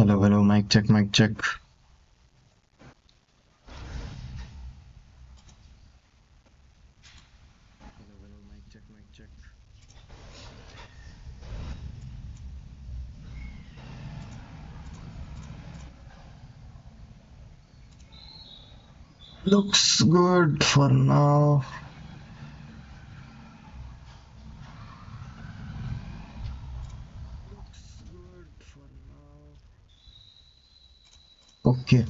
Hello, hello, mic check, mic check. Hello, hello, mic check, mic check. Looks good for now. Looks good for now. Okay.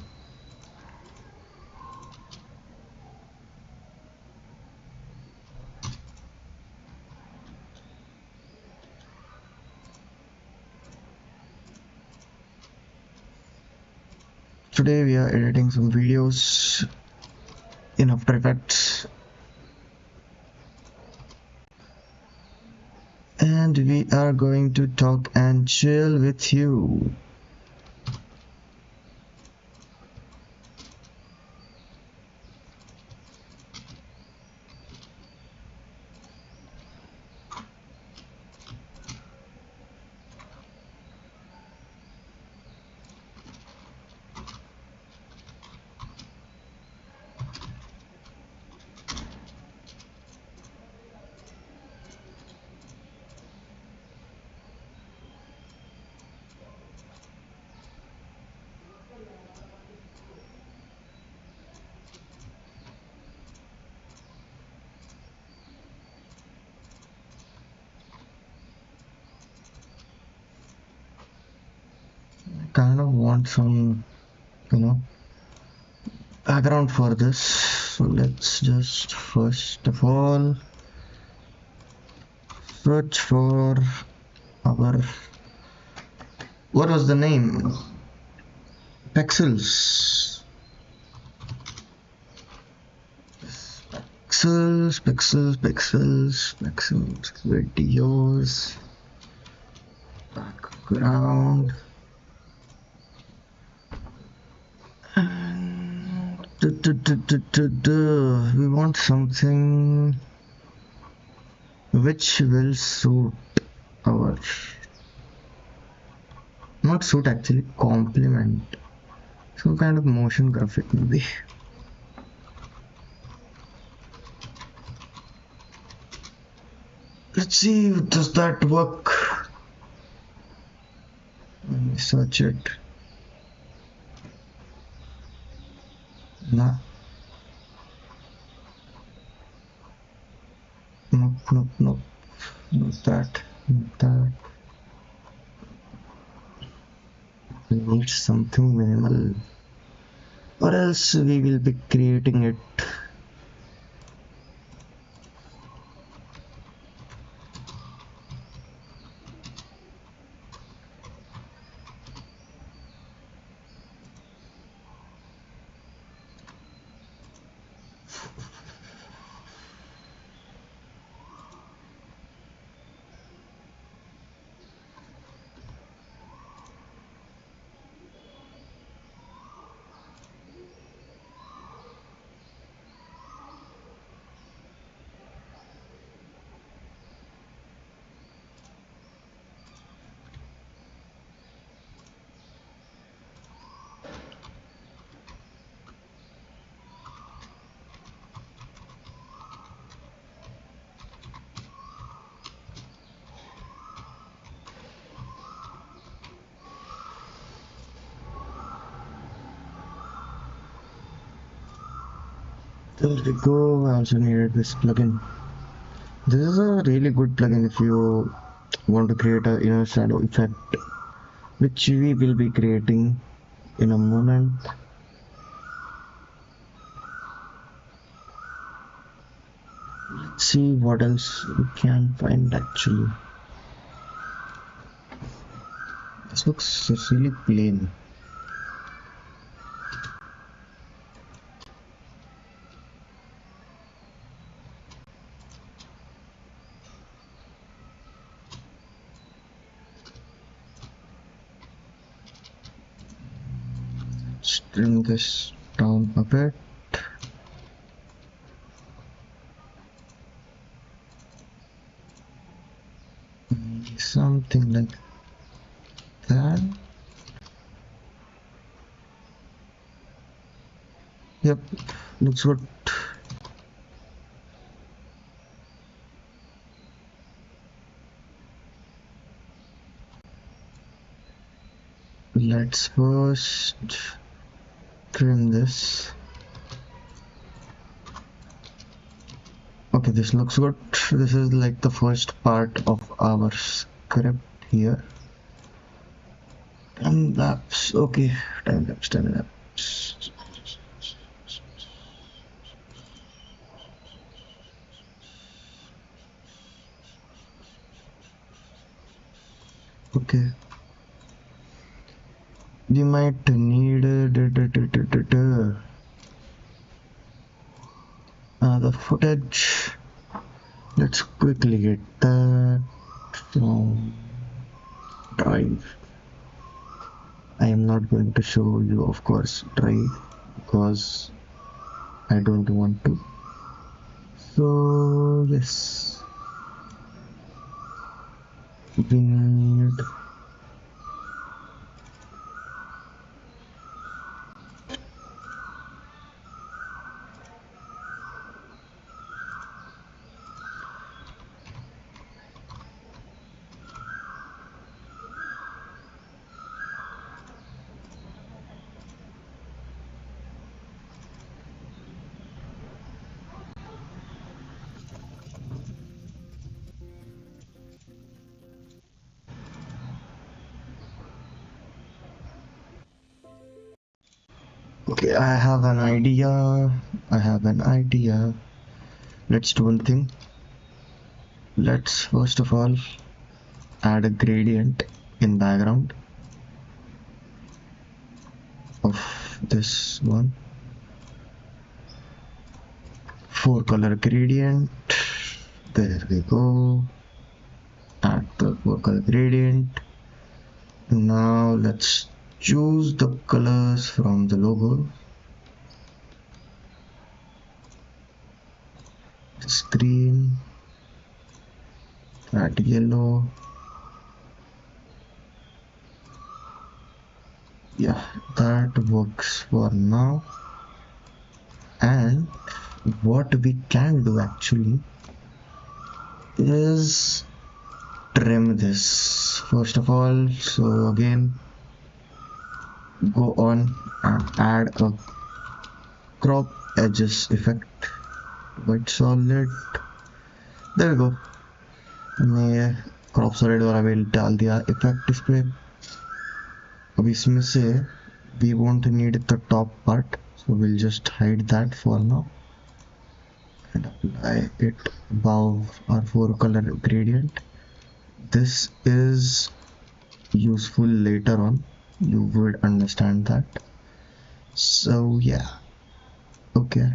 Today we are editing some videos in After Effects. And we are going to talk and chill with you. I kind of want some, background for this. So let's just first of all search for our, what was the name? Pexels. Pixels, videos, background, and we want something which will suit our, not suit actually, complement some kind of motion graphic maybe. Let's see, does that work? Let me search it. Nah. Nope. Not that. Not that. We need something minimal, or else we will be creating it. There we go. I also needed this plugin. This is a really good plugin if you want to create a inner shadow effect, which we will be creating in a moment. Let's see what else we can find actually. This looks really plain. Let's trim this down a bit. Something like that. Yep, looks good. Let's first trim this. Okay, this looks good. This is like the first part of our script here. Time lapse. Okay, time lapse, time lapse. Okay, we might need the footage. Let's quickly get that from Drive. I am not going to show you, of course, Drive, because I don't want to. So yes, we need okay. I have an idea. I have an idea. Let's do one thing. Let's first of all add a gradient in background of this one. 4-color gradient. There we go. Add the 4-color gradient. Now let's choose the colors from the logo. It's green, add yellow. Yeah, that works for now. And what we can do actually is trim this first of all. So again, go on and add a crop edges effect, white solid. There we go. मैं crop solid वाला भी डाल दिया effect इस पे. अब इसमें से we won't need the top part, so we'll just hide that for now and apply it above our 4-color gradient. This is useful later on, you would understand that. So yeah, okay.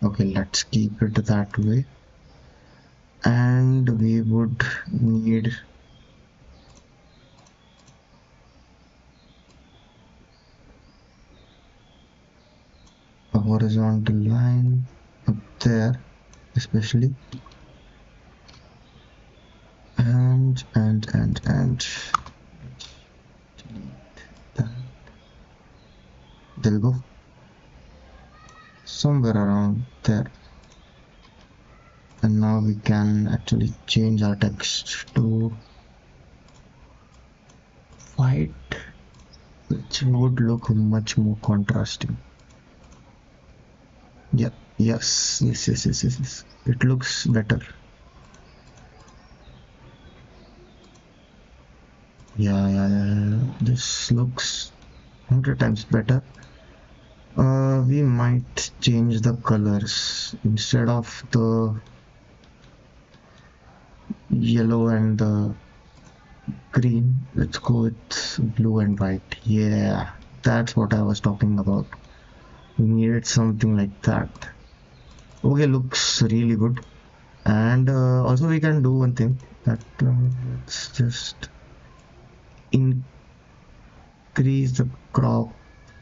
Okay, let's keep it that way. And we would need a horizontal line up there especially, and that. There we go, somewhere around there. And now we can actually change our text to white, which would look much more contrasting. Yeah, yes, it looks better. Yeah, this looks 100 times better. We might change the colors. Instead of the yellow and the green, let's go with blue and white. Yeah, that's what I was talking about. We needed something like that. Okay, looks really good. And also we can do one thing that let's just increase the crop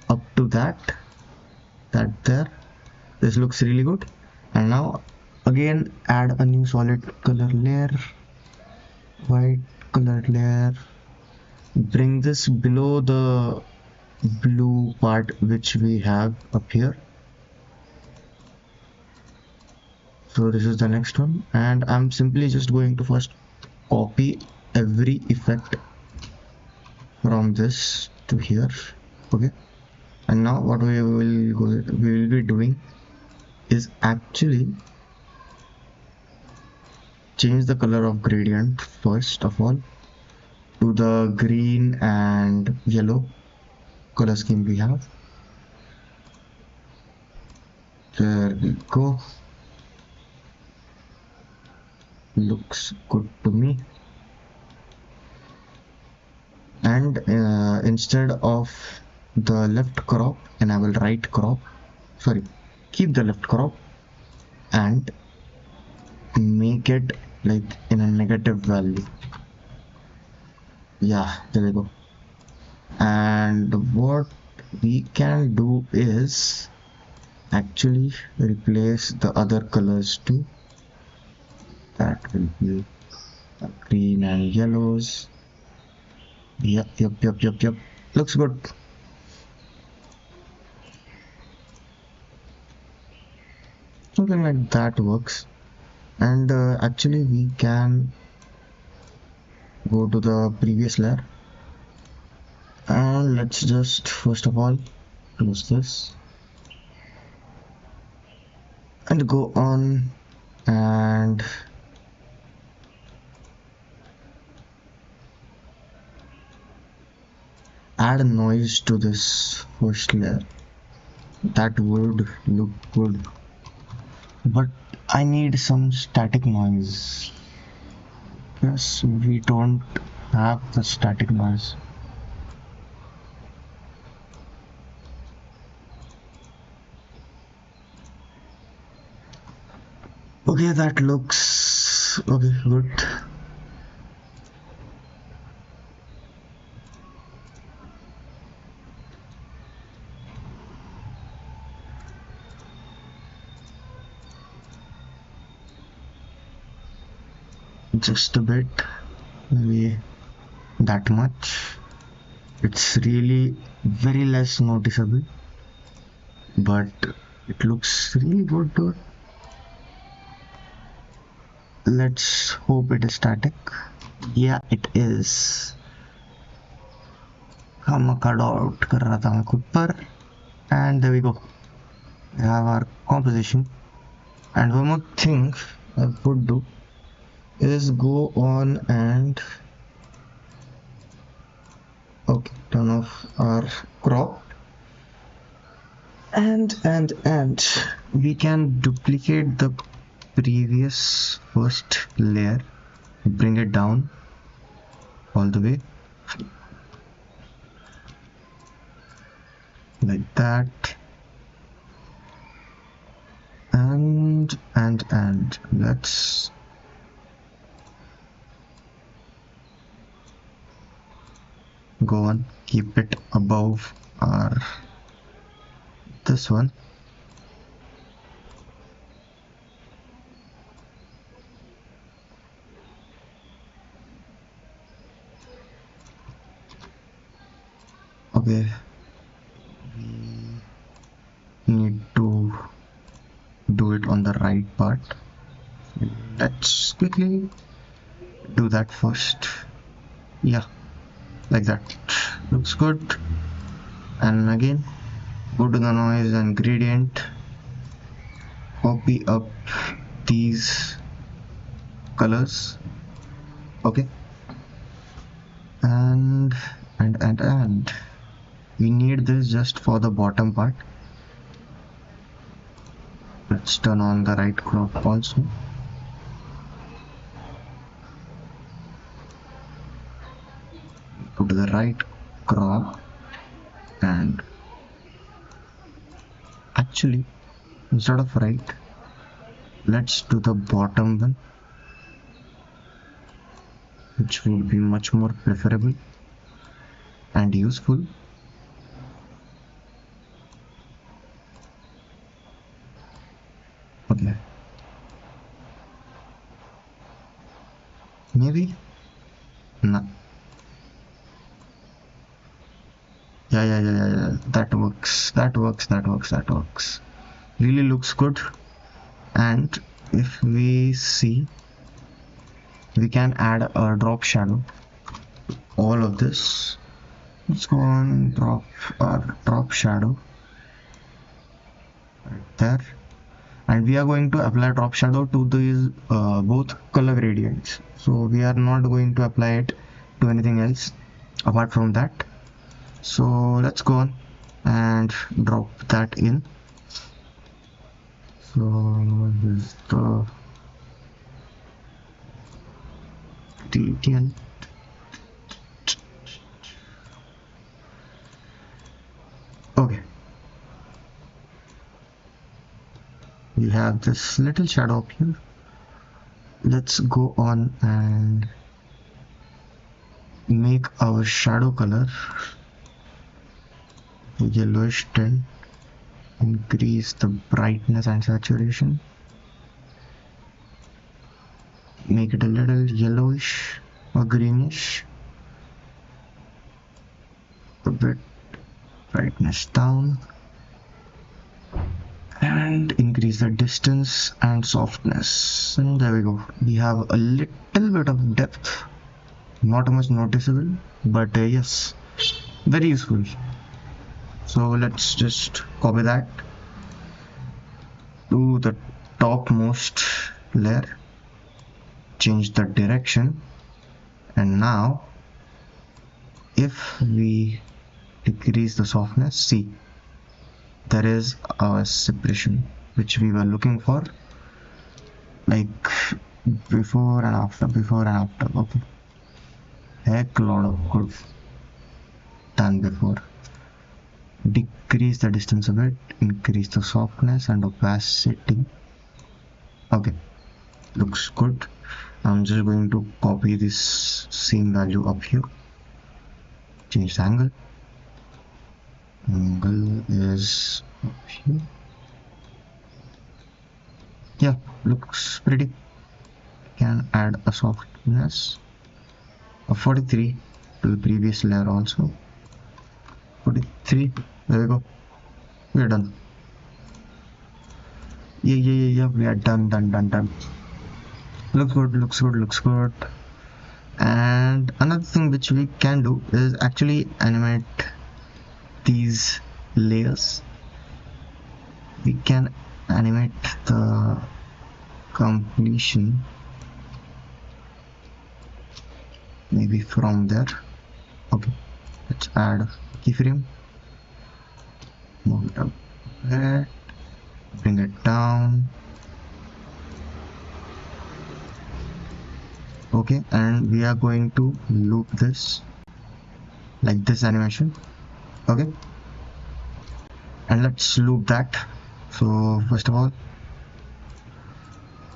up to that there. This looks really good. And now again add a new solid color layer, white color layer. Bring this below the blue part which we have up here. So this is the next one, and I'm simply just going to first copy every effect from this to here. Okay, and now what we will be doing is actually change the color of gradient first of all to the green and yellow color scheme we have. There we go. Looks good to me. And instead of the left crop, enable right crop. Sorry, keep the left crop and make it like in a negative value. Yeah, there we go. And what we can do is actually replace the other colors too. That will be green and yellows. Yep. Looks good. Something like that works. And actually we can go to the previous layer. And let's just first of all close this. And go on and add a noise to this first layer. That would look good, but I need some static noise. Yes, we don't have the static noise. Okay, that looks okay, good. Just a bit, maybe that much. It's really very less noticeable, but it looks really good, dude. Let's hope it is static. Yeah, it is. cut out कर रहा था मैं खुद पर. And there we go. We have our composition. And one more thing I would do is go on and turn off our crop. And we can duplicate the previous first layer, bring it down all the way like that, and let's go on, keep it above our this one. Okay, we need to do it on the right part. Let's quickly do that first. Yeah, like that. Looks good. And again, go to the noise and gradient, copy up these colors. Okay, and we need this just for the bottom part. Let's turn on the right crop also. Go to the right crop, and actually instead of right, let's do the bottom one, which would be much more preferable and useful. Okay, maybe no. Yeah, that works. Really looks good. And if we see, we can add a drop shadow, all of this. Let's go on drop shadow right there, and we are going to apply drop shadow to these both color gradients. So we are not going to apply it to anything else apart from that. So let's go on and drop that in. So this is the DTN. Okay, we have this little shadow up here. Let's go on and make our shadow color yellowish tint. Increase the brightness and saturation, make it a little yellowish or greenish, a bit brightness down, and increase the distance and softness, and there we go. We have a little bit of depth, not much noticeable, but yes, very useful. So let's just copy that to the topmost layer, change the direction, and now if we decrease the softness, see, there is our separation which we were looking for, like before and after. Okay, heck lot of good done before. Decrease the distance a bit, increase the softness and opacity. Okay, looks good. I'm just going to copy this same value up here, change the angle is up here. Yeah, looks pretty. Can add a softness of 43 to the previous layer also. 43, there we go, we're done. Yeah, we are done. Looks good. And another thing which we can do is actually animate these layers. We can animate the completion maybe from there. Okay, let's add a keyframe, move it up there, bring it down. Okay, and we are going to loop this like this animation. Okay, and let's loop that. So first of all,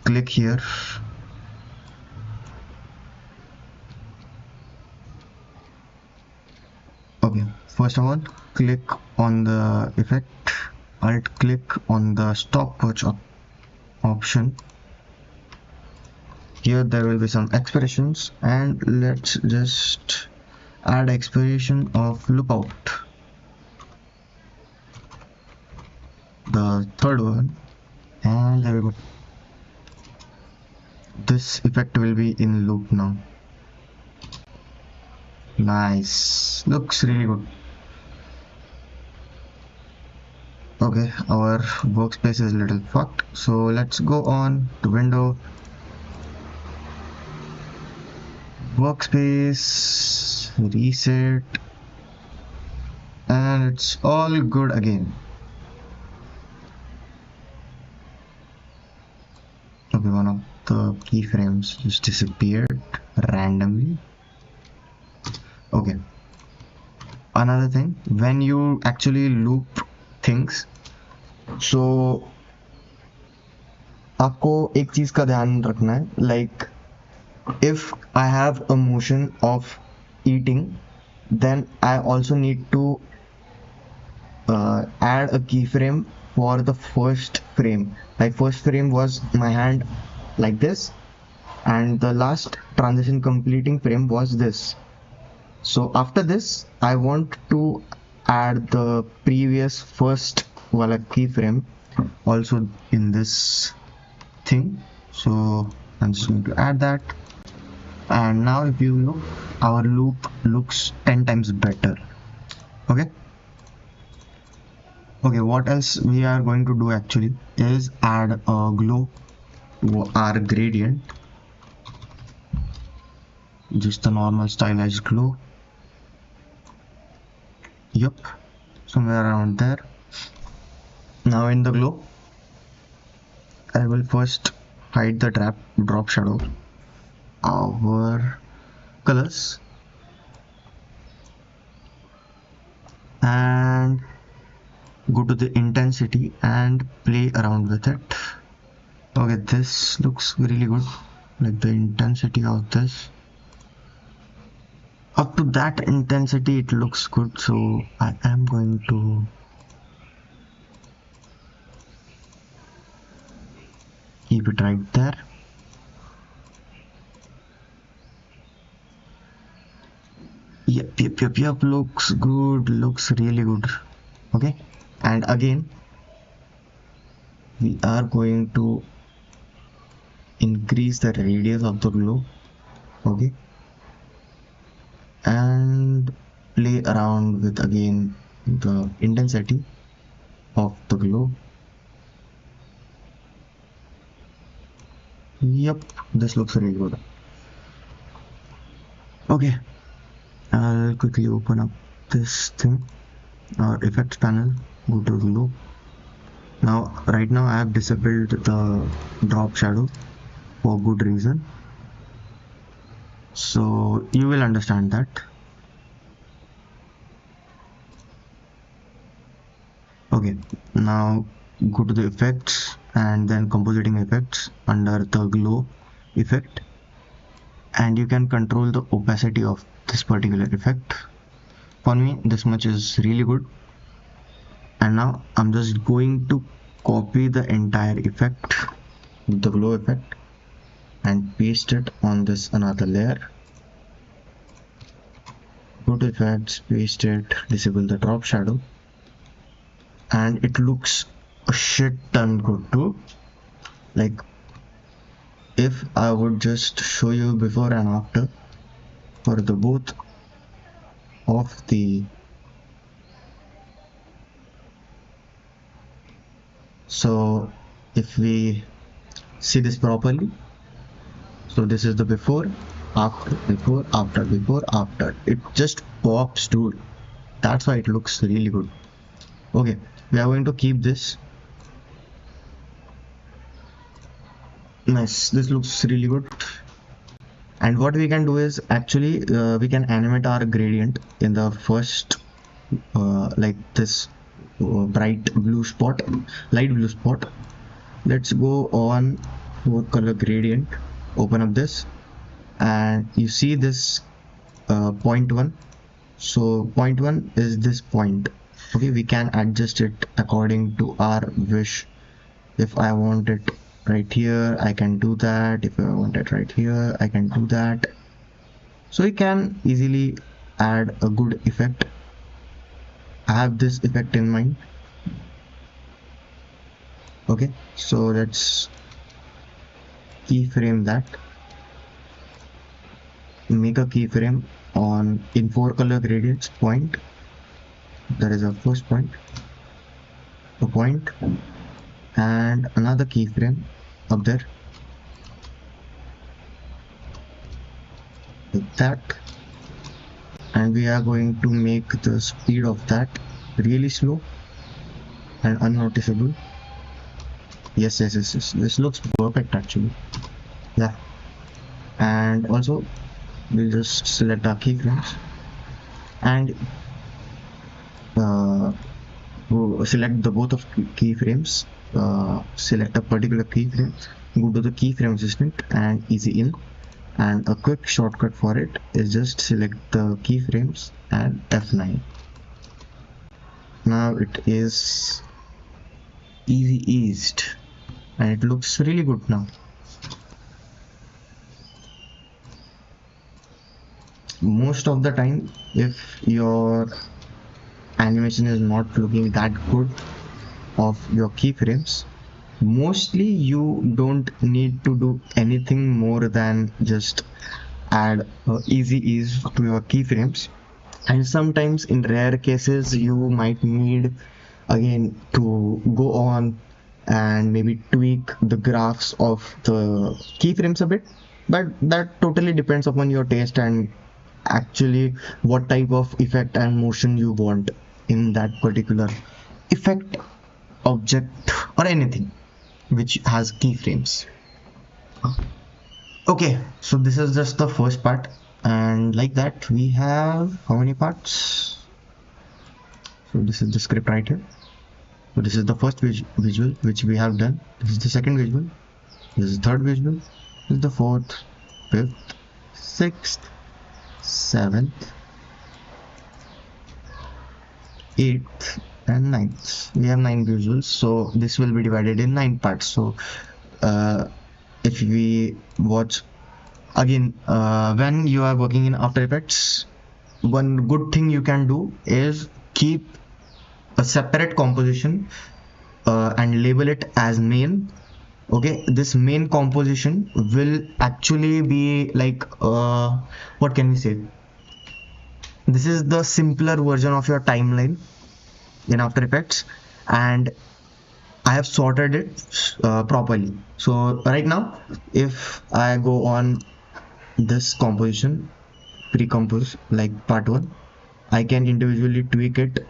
click here, okay, first of all click on the effect, alt click on the stopwatch option. Here there will be some expressions, and let's just add expiration of lookout, the third one, and there we go. This effect will be in loop now. Nice, looks really good. Okay, our workspace is a little fucked, so let's go on to window, workspace, reset, and it's all good again. Okay, one of the keyframes just disappeared randomly. Okay, another thing, when you actually loop things, so आपको एक चीज का ध्यान रखना है, like if I have a motion of eating, then I also need to add a keyframe for the first frame. Like first frame was my hand like this, and the last transition completing frame was this. So after this, I want to add the previous first wala keyframe also in this thing. So I'm just going to add that. And now if you look, our loop looks 10 times better. Okay, what else we are going to do actually is add a glow, our gradient, just a normal stylized glow. Yep, somewhere around there. Now in the glow, I will first hide the drop shadow, our colors, and go to the intensity and play around with it. Okay, this looks really good, like the intensity of this. Up to that intensity it looks good, so I am going to keep it right there. Yep, looks good, looks really good. Okay, and again we are going to increase the radius of the glow. Okay, and play around with again the intensity of the glow. Yep, this looks really good. Okay, I'll quickly open up this thing, our effects panel, go to glow. Now right now I have disabled the drop shadow for good reason, so you will understand that. Okay, now go to the effects and then compositing effects under the glow effect, and you can control the opacity of this particular effect. For me this much is really good. And now I'm just going to copy the entire effect, the glow effect, and paste it on this another layer. Go to effects, paste it, disable the drop shadow, and it looks a shit ton good too. Like if I would just show you before and after for the both of the, so if we see this properly, so this is the before, after, before, after, before, after. It just pops, dude. That's why it looks really good. Okay, we are going to keep this. Nice, this looks really good. And what we can do is actually we can animate our gradient in the first like this bright blue spot, light blue spot. Let's go on for color gradient, open up this, and you see this point 1. So point 1 is this point. Okay, we can adjust it according to our wish. If I want it right here, I can do that. If I want it right here, I can do that. So you can easily add a good effect. I have this effect in mind. Okay, so let's keyframe that. Make a keyframe on in 4 color gradients point. That is our first point, a point, and another keyframe up there, like that. And we are going to make the speed of that really slow and unnoticeable. Yes, this looks perfect actually. Yeah, and also we'll just select our keyframes and select the both of keyframes, select a particular keyframe, go to the keyframe assistant and easy in, and a quick shortcut for it is just select the keyframes and F9. Now it is easy eased and it looks really good now. Most of the time, if your animation is not looking that good of your keyframes, mostly you don't need to do anything more than just add easy ease to your keyframes. And sometimes in rare cases you might need again to go on and maybe tweak the graphs of the keyframes a bit, but that totally depends upon your taste and actually what type of effect and motion you want in that particular effect, object, or anything which has keyframes. Okay, so this is just the first part, and like that we have how many parts? So this is the script right here. So this is the first visual which we have done. This is the second visual. This is the third visual. This is the fourth, fifth, sixth, seventh, eighth, and ninth. We have 9 visuals, so this will be divided in 9 parts. So if we watch again, when you are working in After Effects, one good thing you can do is keep a separate composition and label it as main. Okay, this main composition will actually be like what can we say, this is the simpler version of your timeline in After Effects, and I have sorted it properly. So right now if I go on this composition, pre-compose, like part 1, I can individually tweak it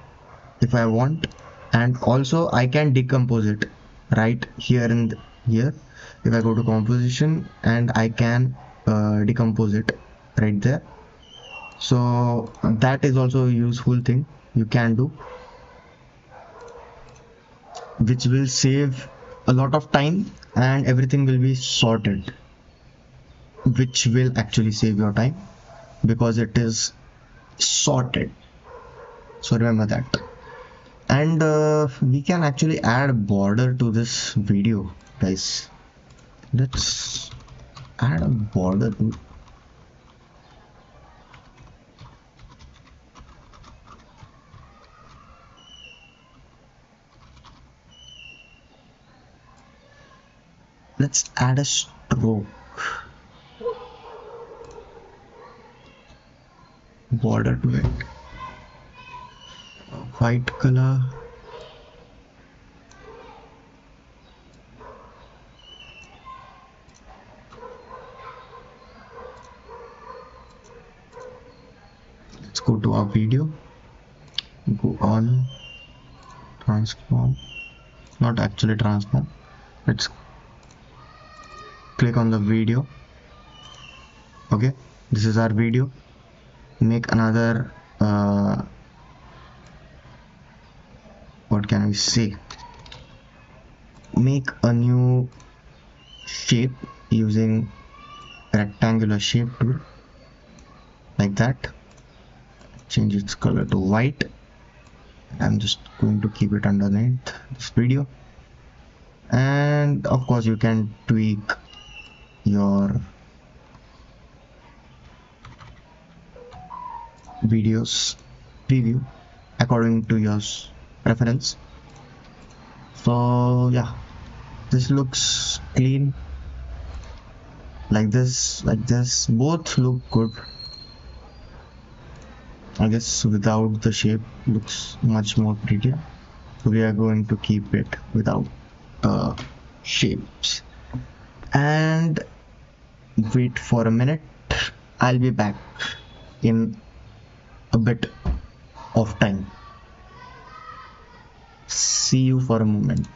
if I want, and also I can decompose it right here and here. If I go to composition, and I can decompose it right there. So that is also a useful thing you can do, which will save a lot of time and everything will be sorted, which will actually save your time because it is sorted. So remember that. And we can actually add a border to this video, guys. Let's add a border to, let's add a stroke border to it, white color. Let's go to our video, go on transform, not actually transform, let's click on the video. Okay, this is our video. Make another what can we say, make a new shape using rectangular shape tool, like that. Change its color to white. I'm just going to keep it underneath this video, and of course you can tweak your videos preview according to your preference. So yeah, this looks clean, like this, both look good. I guess without the shape looks much more prettier, so we are going to keep it without shapes. And wait for a minute, I'll be back in a bit of time. See you for a moment.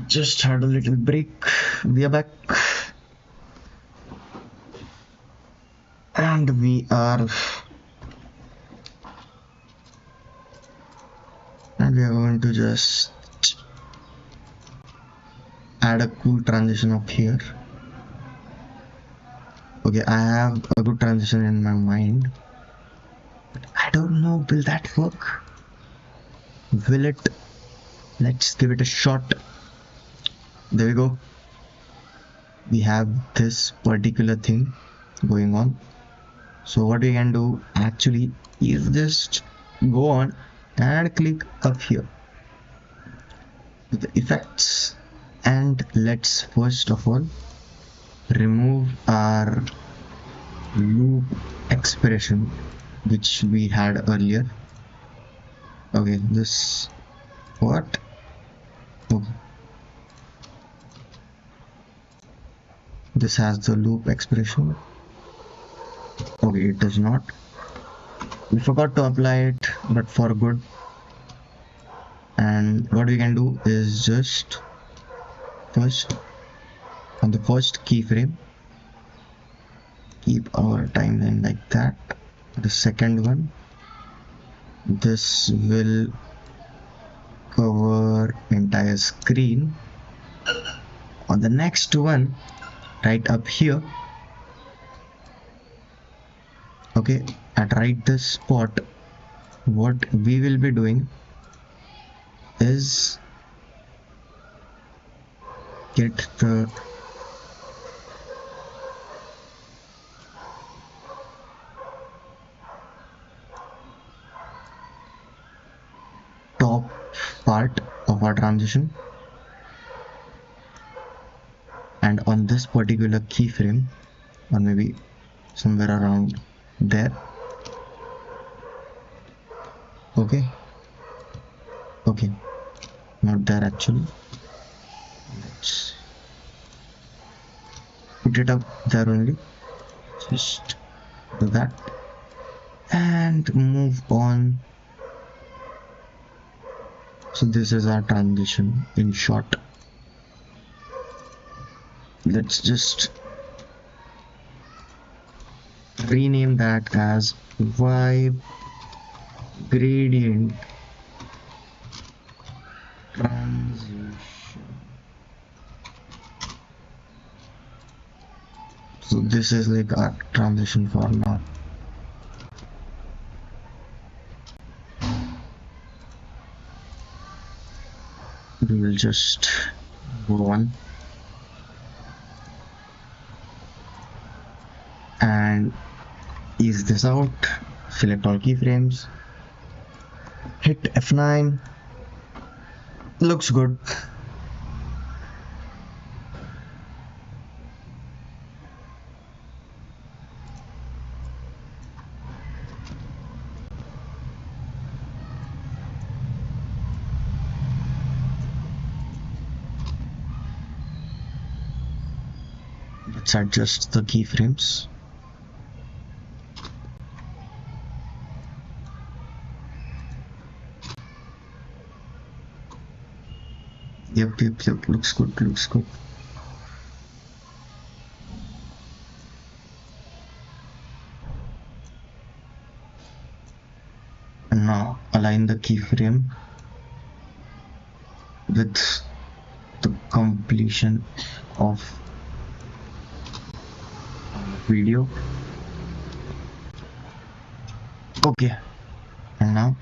Just had a little break. We are back. And we are going to just add a cool transition up here. Okay, I have a good transition in my mind, but I don't know, will that work? Will it? Let's give it a shot. There we go. We have this particular thing going on. So what we can do actually is just go on and click up here to the effects, and let's first of all remove our loop expression which we had earlier. Okay, this what? Okay. This has the loop expression. Okay, it does not. We forgot to apply it, but for good. And what we can do is just first on the first keyframe keep our timeline like that. The second one, this will cover entire screen. On the next one, right up here, okay, at right this spot, what we will be doing is get the top part of our transition, and on this particular keyframe, or maybe somewhere around there. Okay, not there actually. Let's put it up there only. Just do that and move on. So this is our transition in short. Let's just rename that as vibe gradient transition. So this is like our transition for now. We will just go on and ease this out, select all keyframes, hit F9. Looks good. Let's adjust the keyframes. Yep, looks good. And now align the keyframe with the completion of video. Okay, and now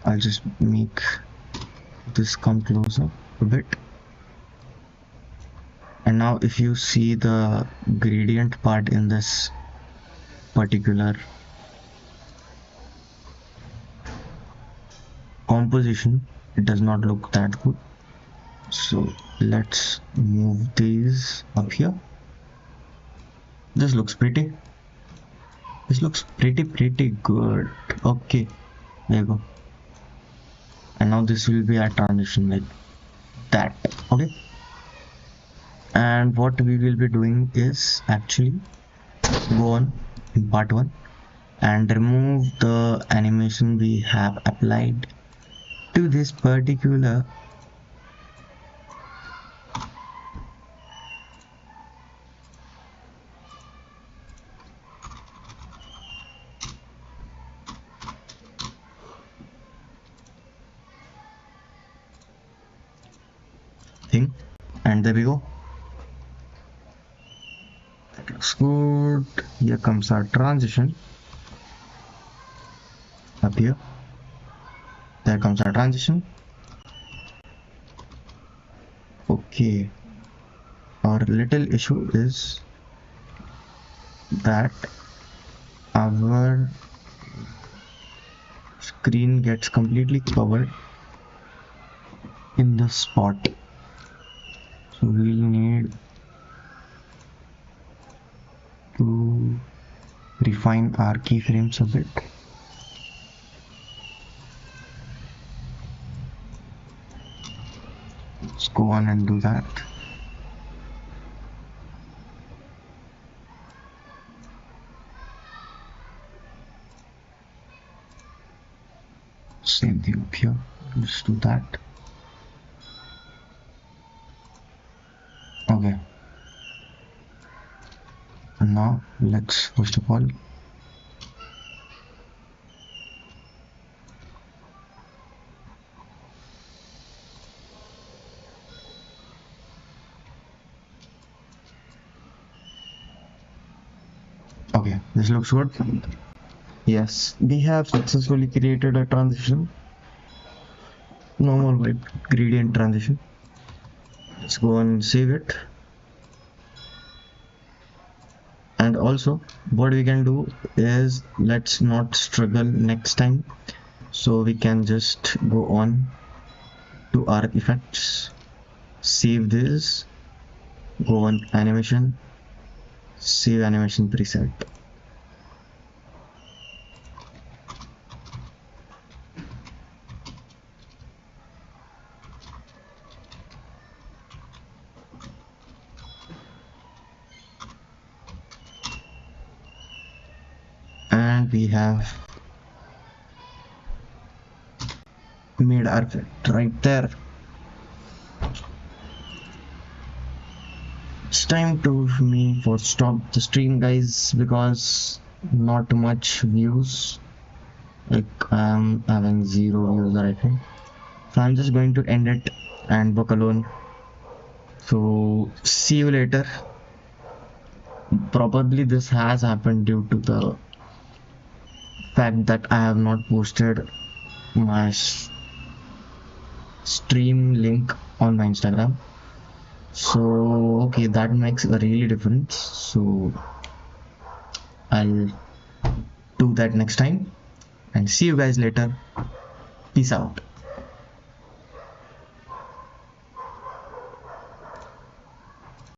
I'll just make this come closer a bit. And now if you see the gradient part in this particular composition, it does not look that good. So let's move these up here. This looks pretty. This looks pretty good. Okay, there you go. And now this will be our transition like that. Okay, and what we will be doing is actually go on in part 1 and remove the animation we have applied to this particular And there we go. That looks good. Here comes our transition. Up here. There comes our transition. Okay. Our little issue is that our screen gets completely covered in the spot, so we'll need to refine our keyframes a bit. Let's go on and do that. Same thing up here. Let's do that. Okay. And now let's first of all okay, this looks good. Yes, we have successfully created a transition, normal white gradient transition. Let's go and save it. And also what we can do is, let's not struggle next time, so we can just go on to our effects, save this, go on animation, save animation preset. And we have made our effect right there. It's time to me for stop the stream, guys, because not much views, like I'm having 0 views right now, so I'm just going to end it and book alone. So see you later. Probably this has happened due to the fact that I have not posted my stream link on my Instagram. So okay, that makes a really difference, so I'll do that next time, and see you guys later. Peace out.